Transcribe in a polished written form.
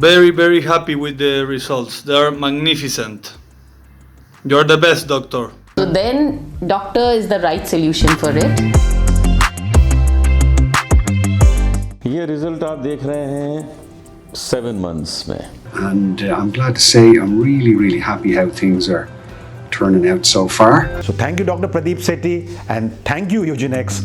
Very, very happy with the results. They are magnificent. You're the best, doctor. So then, doctor is the right solution for it. ये result आप देख रहे हैं 7 months में. And I'm glad to say I'm really happy how things are turning out so far. So thank you Dr. Pradeep Sethi and thank you Eugenix.